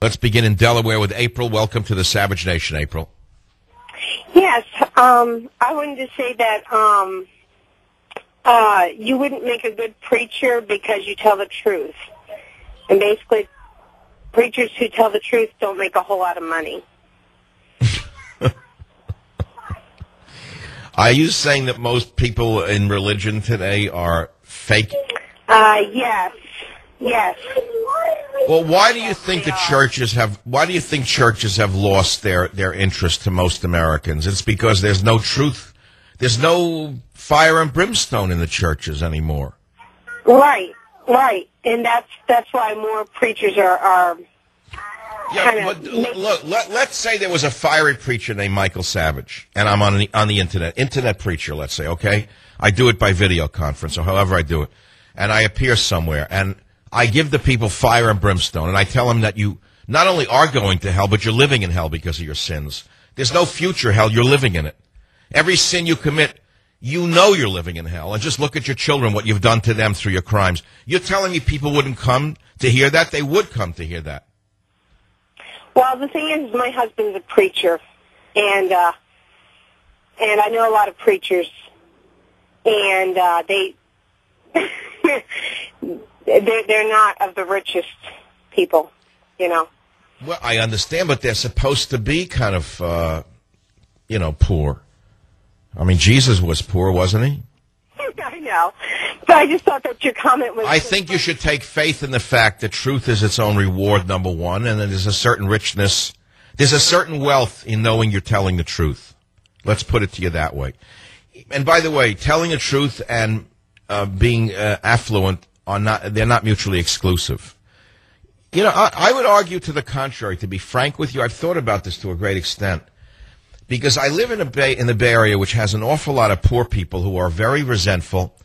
Let's begin in Delaware with April. Welcome to the Savage Nation, April. Yes, I wanted to say that you wouldn't make a good preacher because you tell the truth. And basically, preachers who tell the truth don't make a whole lot of money. Are you saying that most people in religion today are fake? Yes. Well, why do you think churches have lost their interest to most Americans? It's because there's no truth. There's no fire and brimstone in the churches anymore. Right. And that's why more preachers are yeah, but look, let's say there was a fiery preacher named Michael Savage, and I'm on the internet preacher, let's say, okay? I do it by video conference, or however I do it, and I appear somewhere, and I give the people fire and brimstone, and I tell them that you not only are going to hell, but you're living in hell because of your sins. There's no future hell, you're living in it. Every sin you commit, you know you're living in hell, and just look at your children, what you've done to them through your crimes. You're telling me people wouldn't come to hear that? They would come to hear that. Well, the thing is, my husband's a preacher, and I know a lot of preachers, and they're not of the richest people, you know. Well, I understand, but they're supposed to be kind of, poor. I mean, Jesus was poor, wasn't he? I know, but I just thought that your comment was... I think you should take faith in the fact that truth is its own reward, number one, and there's a certain richness, there's a certain wealth in knowing you're telling the truth. Let's put it to you that way. And by the way, telling the truth and being affluent they're not mutually exclusive. You know, I would argue to the contrary, to be frank with you. I've thought about this to a great extent. Because I live in the Bay Area, which has an awful lot of poor people who are very resentful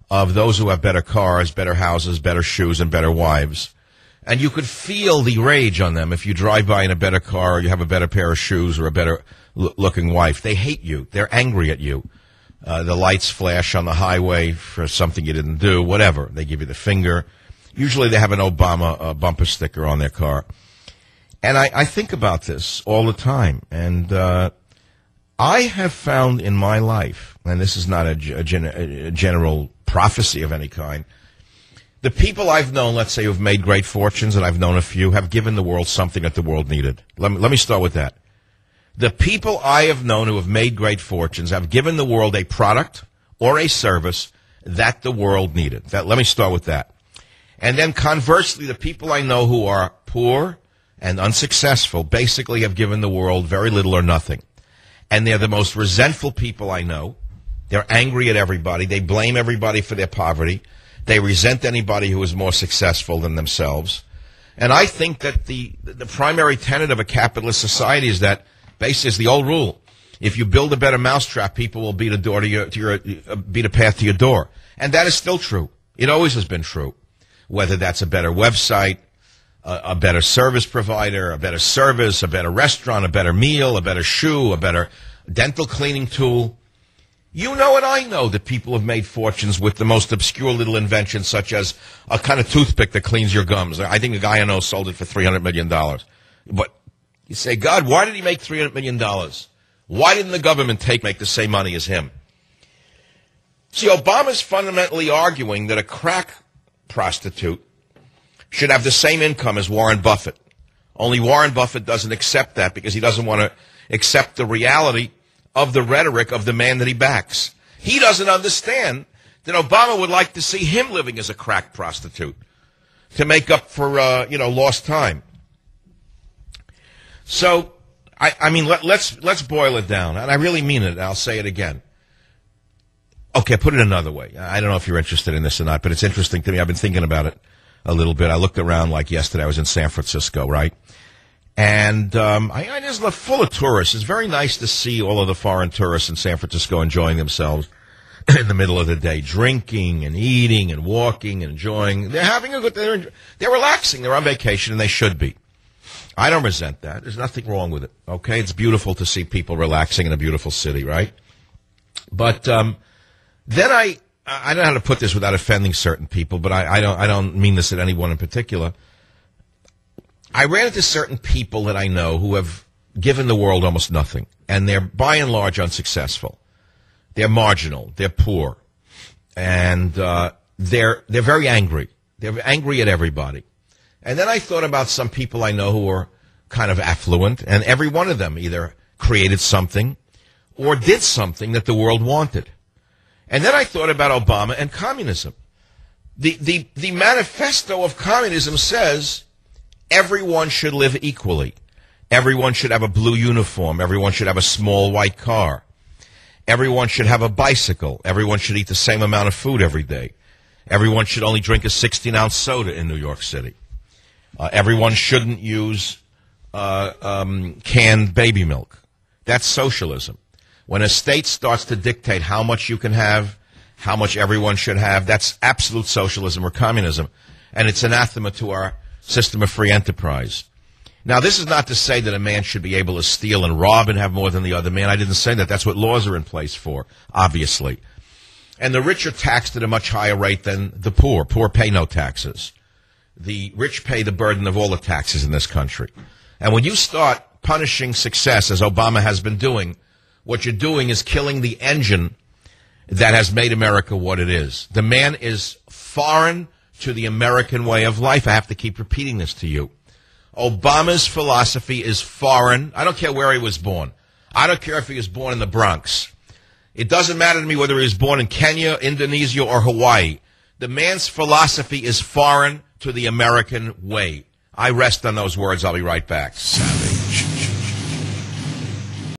of those who have better cars, better houses, better shoes, and better wives. And you could feel the rage on them if you drive by in a better car or you have a better pair of shoes or a better looking wife. They hate you. They're angry at you. The lights flash on the highway for something you didn't do, whatever. They give you the finger. Usually they have an Obama bumper sticker on their car. And I think about this all the time. And I have found in my life, and this is not a general prophecy of any kind, the people I've known, let's say, who've made great fortunes, and I've known a few, have given the world something that the world needed. Let me start with that. The people I have known who have made great fortunes have given the world a product or a service that the world needed. Let me start with that. And then conversely, the people I know who are poor and unsuccessful basically have given the world very little or nothing. And they're the most resentful people I know. They're angry at everybody. They blame everybody for their poverty. They resent anybody who is more successful than themselves. And I think that the primary tenet of a capitalist society is that basically is the old rule. If you build a better mousetrap, people will beat a path to your door. And that is still true. It always has been true. Whether that's a better website, a better service provider, a better service, a better restaurant, a better meal, a better shoe, a better dental cleaning tool. You know and I know that people have made fortunes with the most obscure little inventions, such as a kind of toothpick that cleans your gums. I think a guy I know sold it for $300 million. But you say, God, why did he make $300 million? Why didn't the government make the same money as him? See, Obama's fundamentally arguing that a crack prostitute should have the same income as Warren Buffett. Only Warren Buffett doesn't accept that because he doesn't want to accept the reality of the rhetoric of the man that he backs. He doesn't understand that Obama would like to see him living as a crack prostitute to make up for, lost time. So, I mean, let's boil it down. And I really mean it, and I'll say it again. Okay, put it another way. I don't know if you're interested in this or not, but it's interesting to me. I've been thinking about it a little bit. I looked around like yesterday. I was in San Francisco, right? And I just love full of tourists. It's very nice to see all of the foreign tourists in San Francisco enjoying themselves in the middle of the day, drinking and eating and walking and enjoying. They're having a good. They're relaxing. They're on vacation, and they should be. I don't resent that. There's nothing wrong with it. Okay, it's beautiful to see people relaxing in a beautiful city, right? But then I don't know how to put this without offending certain people, but I don't mean this at anyone in particular. I ran into certain people that I know who have given the world almost nothing, and they're by and large unsuccessful. They're marginal. They're poor, and they're very angry. They're angry at everybody. And then I thought about some people I know who are kind of affluent, and every one of them either created something or did something that the world wanted. And then I thought about Obama and communism. The manifesto of communism says everyone should live equally. Everyone should have a blue uniform. Everyone should have a small white car. Everyone should have a bicycle. Everyone should eat the same amount of food every day. Everyone should only drink a 16-ounce soda in New York City. Everyone shouldn't use canned baby milk. That's socialism. When a state starts to dictate how much you can have, how much everyone should have, that's absolute socialism or communism. And it's anathema to our system of free enterprise. Now, this is not to say that a man should be able to steal and rob and have more than the other man. I didn't say that. That's what laws are in place for, obviously. And the rich are taxed at a much higher rate than the poor. Poor pay no taxes. The rich pay the burden of all the taxes in this country. And when you start punishing success, as Obama has been doing, what you're doing is killing the engine that has made America what it is. The man is foreign to the American way of life. I have to keep repeating this to you. Obama's philosophy is foreign. I don't care where he was born. I don't care if he was born in the Bronx. It doesn't matter to me whether he was born in Kenya, Indonesia, or Hawaii. The man's philosophy is foreign to the American way. I rest on those words. I'll be right back.